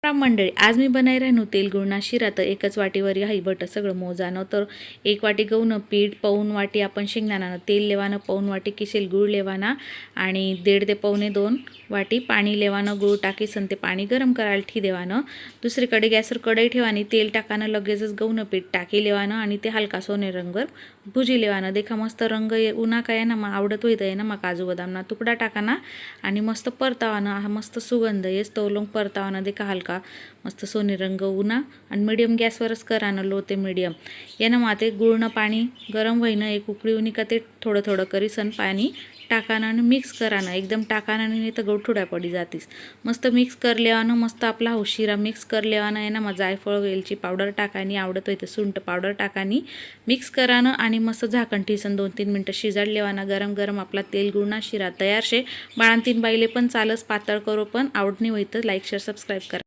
मंडळी आज मी बनाई राहणू तेल गुळना शिरा तर एकच वाटीवर हाई बट सगळं मोजानं तर 1 वाटी गहूनं पीठ, पाऊण वाटी आपण शेंगदाण्यानं तेल लेवानं, पाऊण वाटी किसेल गुळ लेवाना आणि 1.5 ते पावणे 2 वाटी पाणी लेवानं, गुळ टाकीसन ते पाणी गरम करायला ठी देवानं। दुसरीकडे गॅसवर कढई ठेवानी तेल टाकानं लगेचच गहूनं पीठ टाकी लेवानं आणि ते हलका सोने रंगवर भुजी लेवानं। देखा मस्त रंग उन्हा काय ना मग आवडत होईत आहे ना मग काजू बदामना तुकडा टाकाना आणि मस्त परतावानं हा मस्त सुगंध येस तो लोंग परतावानं देखा हलका मस्त सोने रंग उन्हा आणि मीडियम गॅसवरच करानं लो ते मीडियम यानं माते गुळनं पाणी गरम व्हायनं एक उकळी उनी का ते थोडं थोडं करीसन पाणी टाकानं आणि मिक्स करानं एकदम टाकानं नाही तर गवठुड्या पडी जातीस। मस्त मिक्स कर लेवानं मस्त आपला शिरा मिक्स कर लेवानं आहे ना मग जायफळ वेलची पावडर टाकानी आवडत होय तर सुंठ पावडर टाकानी मिक्स करानं आणि मस्त झाकण ठेसन 2-3 मिनटं शिजाड लेवानं। गरम गरम आपला तेल गुळना शिरा तयार शे। बाळांतीन बाईले पण चालस पातळ करो पण आवडणी होईत लाईक शेअर सबस्क्राईब करा।